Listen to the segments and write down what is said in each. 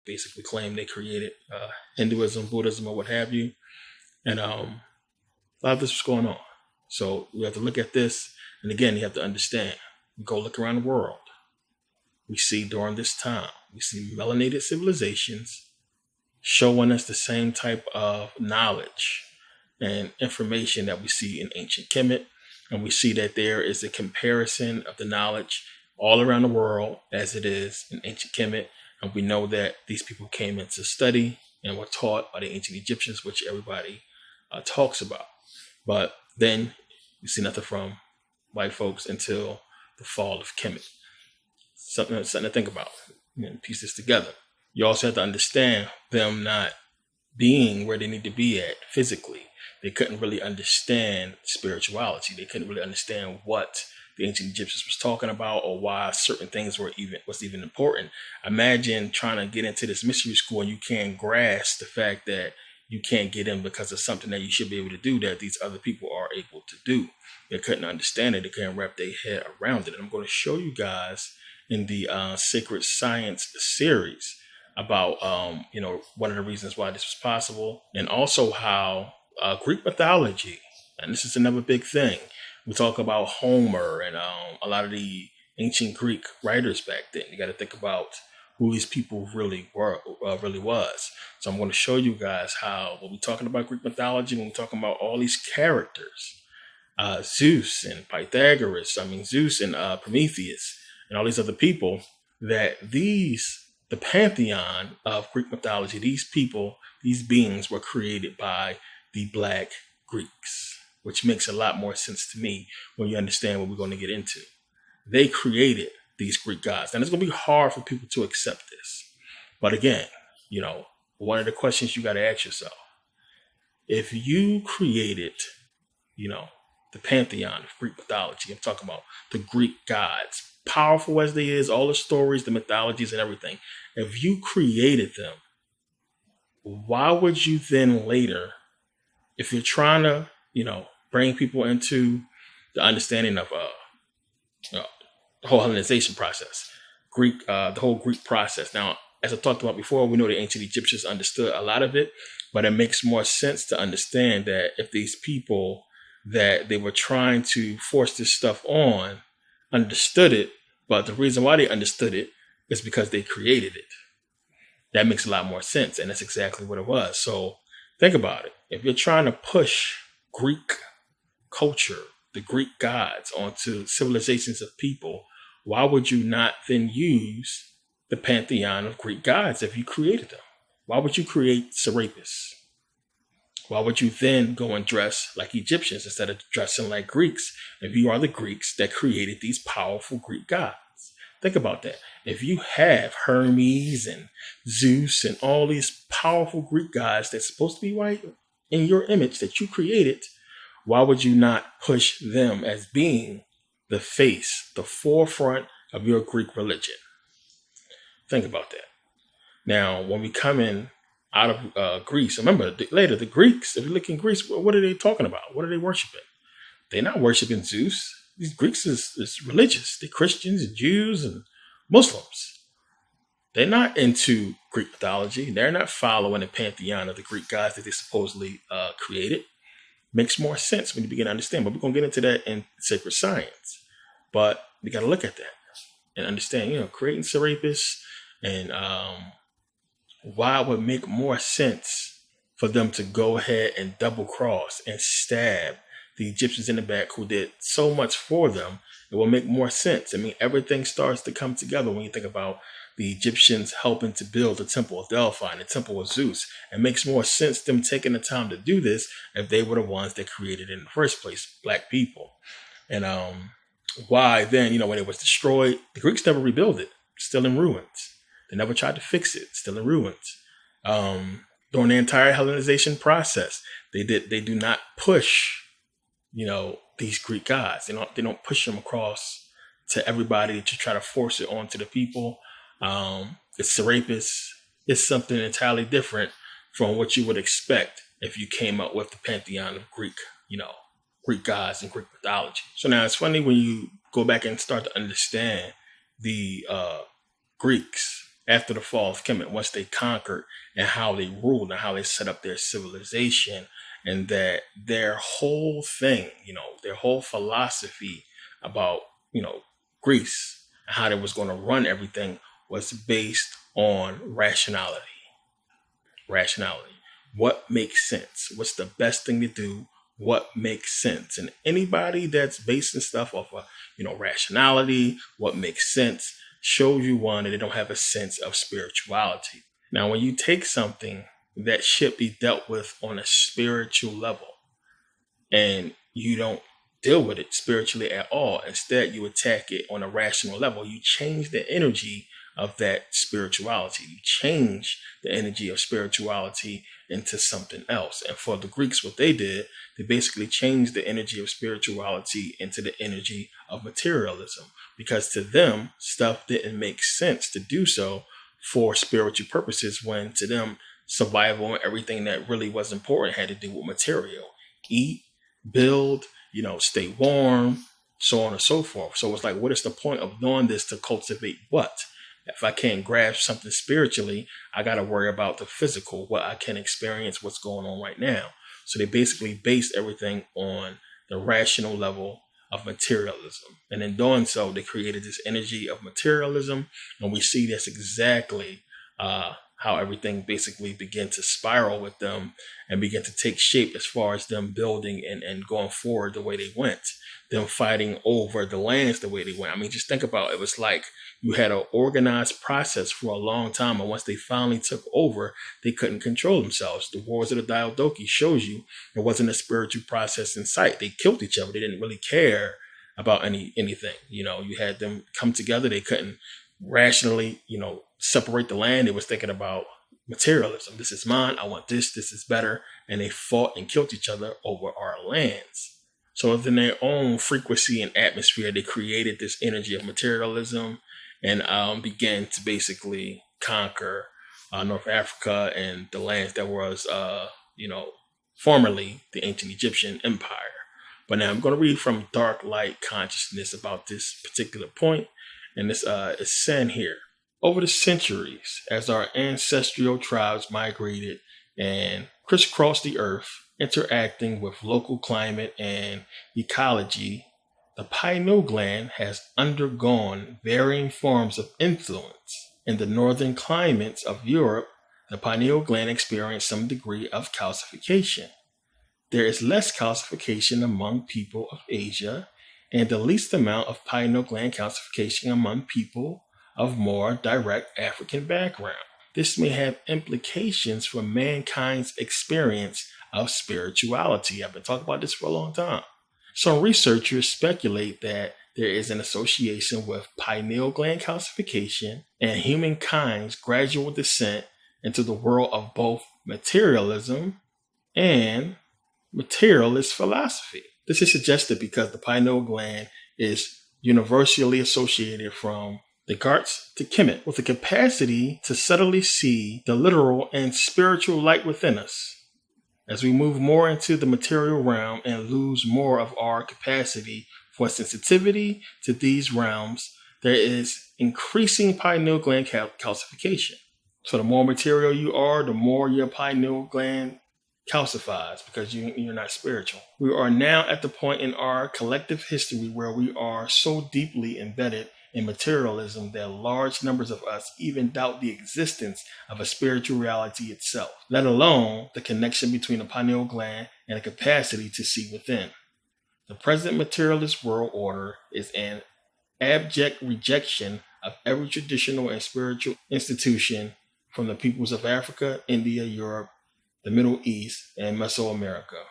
basically claim they created Hinduism, Buddhism, or what have you. And a lot of this was going on. So we have to look at this. And again, you have to understand, go look around the world. We see during this time, we see melanated civilizations showing us the same type of knowledge and information that we see in ancient Kemet. And we see that there is a comparison of the knowledge all around the world as it is in ancient Kemet. And we know that these people came into study and were taught by the ancient Egyptians, which everybody talks about. But then you see nothing from white folks until the fall of Kemet. Something to think about, piece this together. You also have to understand them not being where they need to be at physically. They couldn't really understand spirituality. They couldn't really understand what the ancient Egyptians was talking about or why certain things was even important. Imagine trying to get into this mystery school and you can't grasp the fact that you can't get in because of something that you should be able to do that these other people are able to do. They couldn't understand it. They couldn't wrap their head around it. And I'm going to show you guys in the Sacred Science series about, one of the reasons why this was possible, and also how Greek mythology, and this is another big thing. We talk about Homer and a lot of the ancient Greek writers back then. You got to think about who these people really was. So I'm going to show you guys how, when we're talking about Greek mythology, when we're talking about all these characters, Zeus and Zeus and Prometheus and all these other people, that the pantheon of Greek mythology, these people, these beings were created by the Black Greeks, which makes a lot more sense to me when you understand what we're going to get into. They created these Greek gods. And it's going to be hard for people to accept this. But again, one of the questions you got to ask yourself, if you created, the pantheon of Greek mythology, I'm talking about the Greek gods, powerful as they is, all the stories, the mythologies and everything, if you created them, why would you then later, if you're trying to, bring people into the understanding of the whole Hellenization process, the whole Greek process. Now, as I talked about before, we know the ancient Egyptians understood a lot of it, but it makes more sense to understand that if these people that they were trying to force this stuff on understood it, but the reason why they understood it is because they created it. That makes a lot more sense, and that's exactly what it was. So think about it. If you're trying to push Greek culture, the Greek gods, onto civilizations of people, why would you not then use the pantheon of Greek gods if you created them? Why would you create Serapis? Why would you then go and dress like Egyptians instead of dressing like Greeks if you are the Greeks that created these powerful Greek gods? Think about that. If you have Hermes and Zeus and all these powerful Greek gods that's supposed to be white in your image that you created, why would you not push them as being the face, the forefront of your Greek religion? Think about that. Now, when we come in out of Greece, remember later the Greeks, if you look in Greece, what are they talking about? What are they worshiping? They're not worshiping Zeus. These Greeks is religious. They're Christians and Jews and Muslims. They're not into Greek mythology. They're not following the pantheon of the Greek gods that they supposedly created. Makes more sense when you begin to understand. But we're going to get into that in sacred science. But you got to look at that and understand, creating Serapis and why it would make more sense for them to go ahead and double cross and stab the Egyptians in the back who did so much for them. It will make more sense. I mean, everything starts to come together when you think about the Egyptians helping to build the Temple of Delphi and the Temple of Zeus. It makes more sense them taking the time to do this if they were the ones that created it in the first place, Black people. And why then, when it was destroyed, the Greeks never rebuilt it, still in ruins. They never tried to fix it, still in ruins. During the entire Hellenization process, they do not push, these Greek gods. They don't push them across to everybody to try to force it onto the people. The Serapis is something entirely different from what you would expect if you came up with the pantheon of Greek gods and Greek mythology. So now it's funny when you go back and start to understand the Greeks after the fall of Kemet, once they conquered, and how they ruled and how they set up their civilization, and that their whole thing, their whole philosophy about, Greece and how they was going to run everything was based on rationality. Rationality. What makes sense? What's the best thing to do? What makes sense? And anybody that's basing stuff off of, rationality, what makes sense, shows you one that they don't have a sense of spirituality. Now, when you take something that should be dealt with on a spiritual level and you don't deal with it spiritually at all, instead you attack it on a rational level, you change the energy of that spirituality. You change the energy of spirituality into something else. And for the Greeks, what they did, they basically changed the energy of spirituality into the energy of materialism, because to them, stuff didn't make sense to do so for spiritual purposes, when to them, survival and everything that really was important had to do with material. Eat, build, stay warm, so on and so forth. So it's like, what is the point of doing this to cultivate what? If I can't grasp something spiritually, I got to worry about the physical, what I can experience, what's going on right now. So they basically based everything on the rational level of materialism. And in doing so, they created this energy of materialism. And we see that's exactly how everything basically began to spiral with them and begin to take shape as far as them building and going forward the way they went, them fighting over the lands the way they went. I mean, just think about it. It was like you had an organized process for a long time. And once they finally took over, they couldn't control themselves. The Wars of the Diadochi shows you there wasn't a spiritual process in sight. They killed each other. They didn't really care about anything. You had them come together. They couldn't rationally, separate the land. They was thinking about materialism. This is mine. I want this. This is better. And they fought and killed each other over our lands. So within their own frequency and atmosphere, they created this energy of materialism and began to basically conquer North Africa and the lands that was, formerly the ancient Egyptian empire. But now I'm going to read from Dark Light Consciousness about this particular point. And this is sent here. Over the centuries, as our ancestral tribes migrated and crisscrossed the earth, interacting with local climate and ecology, the pineal gland has undergone varying forms of influence. In the northern climates of Europe, the pineal gland experienced some degree of calcification. There is less calcification among people of Asia, and the least amount of pineal gland calcification among people of more direct African background. This may have implications for mankind's experience of spirituality. I've been talking about this for a long time. Some researchers speculate that there is an association with pineal gland calcification and humankind's gradual descent into the world of both materialism and materialist philosophy. This is suggested because the pineal gland is universally associated from Descartes to Kemet, with the capacity to subtly see the literal and spiritual light within us. As we move more into the material realm and lose more of our capacity for sensitivity to these realms, there is increasing pineal gland calcification. So the more material you are, the more your pineal gland calcifies because you're not spiritual. We are now at the point in our collective history where we are so deeply embedded in materialism that large numbers of us even doubt the existence of a spiritual reality itself, let alone the connection between the pineal gland and the capacity to see within. The present materialist world order is an abject rejection of every traditional and spiritual institution from the peoples of Africa, India, Europe, the Middle East, and Mesoamerica.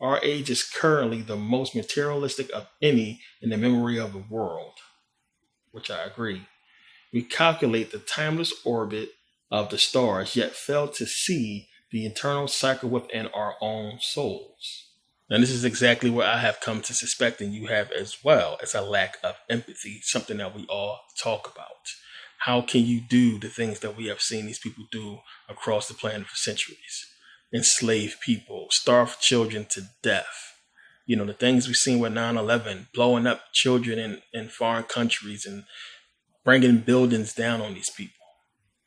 Our age is currently the most materialistic of any in the memory of the world, which I agree. We calculate the timeless orbit of the stars, yet fail to see the eternal cycle within our own souls. And this is exactly what I have come to suspect, and you have as well, as a lack of empathy, something that we all talk about. How can you do the things that we have seen these people do across the planet for centuries? Enslave people, starve children to death. The things we've seen with 9/11, blowing up children in foreign countries and bringing buildings down on these people.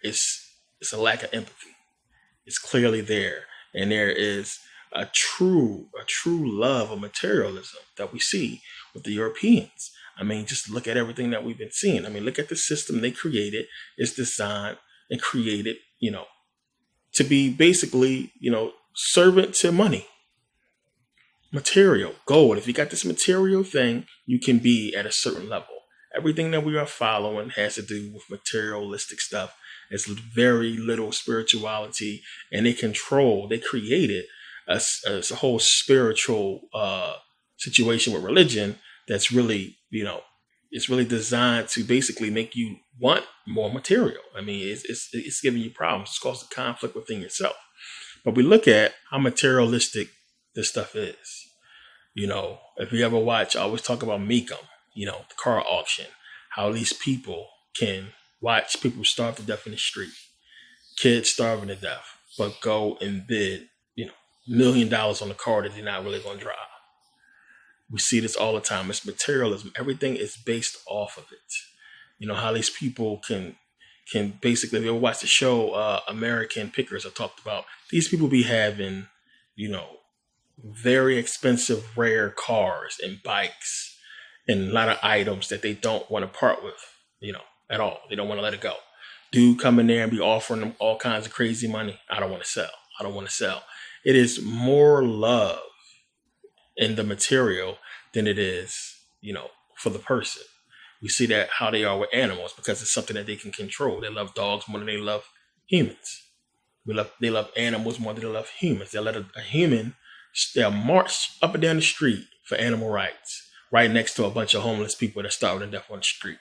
it's a lack of empathy. It's clearly there, and there is a true love of materialism that we see with the Europeans. I mean, just look at everything that we've been seeing. I mean, look at the system they created. It's designed and created, to be basically, servant to money, material, gold. If you got this material thing, you can be at a certain level. Everything that we are following has to do with materialistic stuff. It's very little spirituality, and they created a whole spiritual situation with religion that's really, it's really designed to basically make you want more material. I mean, it's giving you problems. It's causing conflict within yourself. But we look at how materialistic this stuff is. If you ever watch, I always talk about Mecum, the car auction, how these people can watch people starve to death in the street, kids starving to death, but go and bid, $1 million on a car that they're not really going to drive. We see this all the time. It's materialism. Everything is based off of it. How these people can basically, if you ever watch the show American Pickers, I talked about, these people be having, very expensive, rare cars and bikes and a lot of items that they don't want to part with, at all. They don't want to let it go. Dude come in there and be offering them all kinds of crazy money. I don't want to sell. It is more love in the material than it is, for the person. We see that how they are with animals because it's something that they can control. They love dogs more than they love humans. They love animals more than they love humans. They'll let a human, they'll march up and down the street for animal rights, right next to a bunch of homeless people that are starving to death on the street.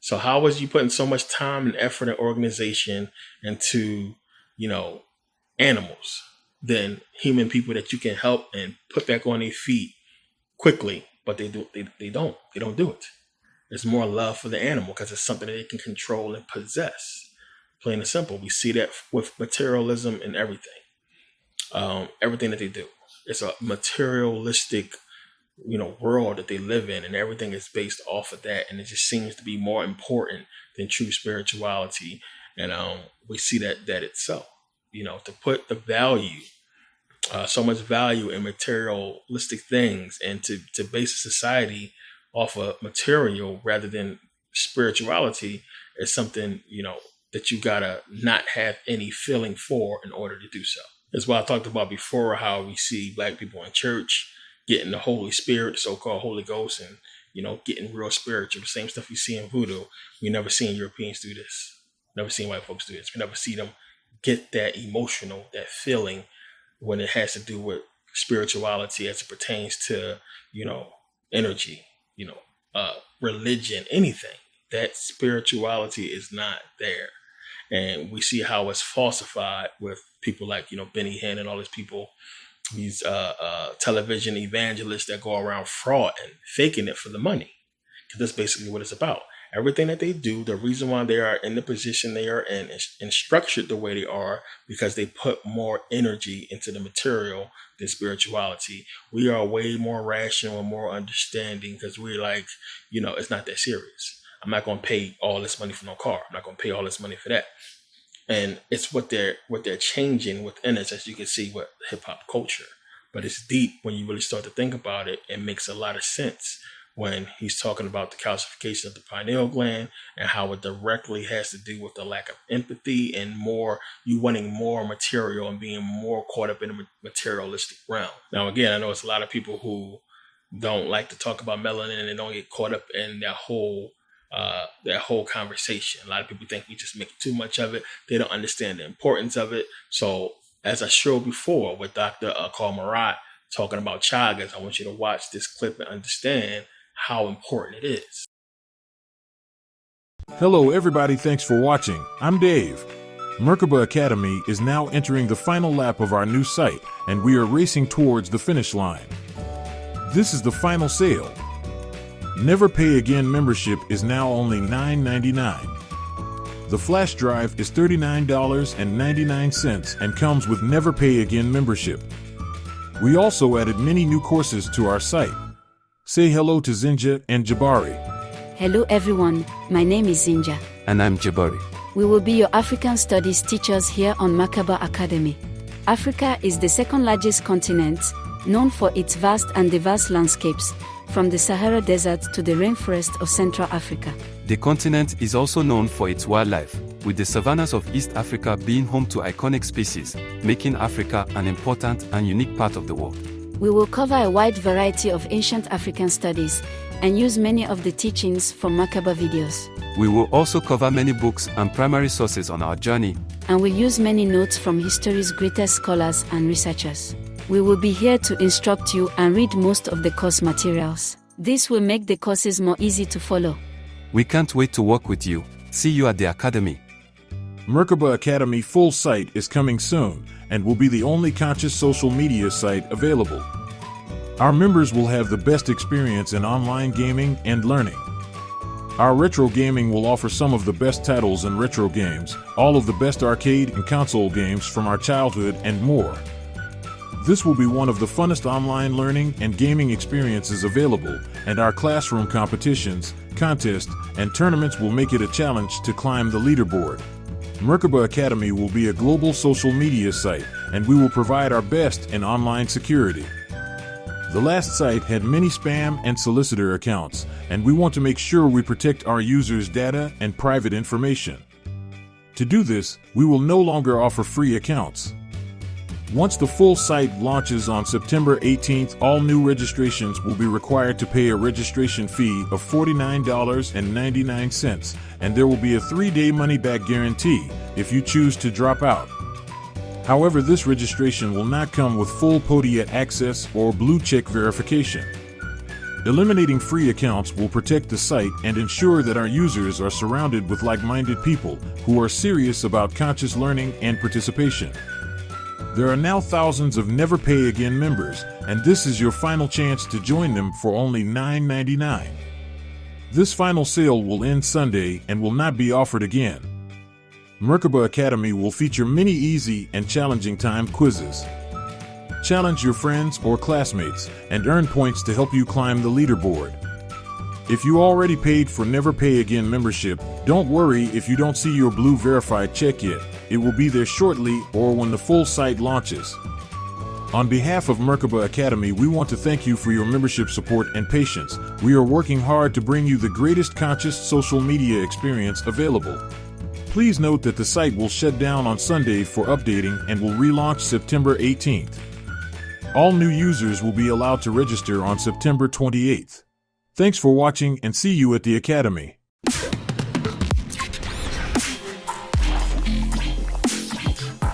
So how was you putting so much time and effort and organization into, animals than human people that you can help and put back on their feet quickly? But they don't do it. There's more love for the animal because it's something that they can control and possess. Plain and simple. We see that with materialism and everything. Everything that they do. It's a materialistic, world that they live in, and everything is based off of that. And it just seems to be more important than true spirituality. And we see that itself, to put the value, so much value in materialistic things, and to base a society off of material rather than spirituality is something, that you gotta not have any feeling for in order to do so. That's why I talked about before how we see Black people in church getting the Holy Spirit, the so-called Holy Ghost, and, getting real spiritual. The same stuff we see in voodoo. We never seen Europeans do this. Never seen white folks do this. We never see them get that emotional, that feeling when it has to do with spirituality as it pertains to, energy, religion, anything. That spirituality is not there. And we see how it's falsified with people like, Benny Hinn and all these people, these television evangelists that go around fraud and faking it for the money. Because that's basically what it's about. Everything that they do, the reason why they are in the position they are in and structured the way they are, because they put more energy into the material than spirituality. We are way more rational and more understanding because we're like, it's not that serious. I'm not going to pay all this money for no car. I'm not going to pay all this money for that. And it's what they're changing within us, as you can see with hip hop culture. But it's deep when you really start to think about it. It makes a lot of sense when he's talking about the calcification of the pineal gland and how it directly has to do with the lack of empathy and you wanting more material and being more caught up in the materialistic realm. Now, again, I know it's a lot of people who don't like to talk about melanin and they don't get caught up in that whole conversation. A lot of people think we just make too much of it. They don't understand the importance of it. So as I showed before with Dr. Carl Marat talking about chagas, I want you to watch this clip and understand how important it is. Hello everybody, thanks for watching. I'm Dave. Merkabah Academy is now entering the final lap of our new site, and we are racing towards the finish line. This is the final sale. Never Pay Again membership is now only $9.99. The flash drive is $39.99 and comes with Never Pay Again membership. We also added many new courses to our site. Say hello to Zinja and Jabari. Hello everyone, my name is Zinja. And I'm Jabari. We will be your African Studies teachers here on Merkabah Academy. Africa is the second largest continent, known for its vast and diverse landscapes, from the Sahara Desert to the rainforest of Central Africa. The continent is also known for its wildlife, with the savannas of East Africa being home to iconic species, making Africa an important and unique part of the world. We will cover a wide variety of ancient African studies and use many of the teachings from Merkabah videos. We will also cover many books and primary sources on our journey, and we'll use many notes from history's greatest scholars and researchers. We will be here to instruct you and read most of the course materials. This will make the courses more easy to follow. We can't wait to work with you. See you at the Academy. Merkabah Academy full site is coming soon and will be the only conscious social media site available. Our members will have the best experience in online gaming and learning. Our retro gaming will offer some of the best titles in retro games, all of the best arcade and console games from our childhood, and more. This will be one of the funnest online learning and gaming experiences available, and our classroom competitions, contests, and tournaments will make it a challenge to climb the leaderboard. Merkabah Academy will be a global social media site, and we will provide our best in online security. The last site had many spam and solicitor accounts, and we want to make sure we protect our users' data and private information. To do this, we will no longer offer free accounts. Once the full site launches on September 18th, all new registrations will be required to pay a registration fee of $49.99, and there will be a 3-day money-back guarantee if you choose to drop out. However, this registration will not come with full Podia access or blue check verification. Eliminating free accounts will protect the site and ensure that our users are surrounded with like-minded people who are serious about conscious learning and participation. There are now thousands of Never Pay Again members, and this is your final chance to join them for only $9.99. This final sale will end Sunday and will not be offered again. Merkabah Academy will feature many easy and challenging time quizzes. Challenge your friends or classmates and earn points to help you climb the leaderboard. If you already paid for Never Pay Again membership, don't worry if you don't see your blue verified check yet. It will be there shortly or when the full site launches. On behalf of Merkabah Academy, we want to thank you for your membership support and patience. We are working hard to bring you the greatest conscious social media experience available. Please note that the site will shut down on Sunday for updating and will relaunch September 18th. All new users will be allowed to register on September 28th. Thanks for watching and see you at the Academy.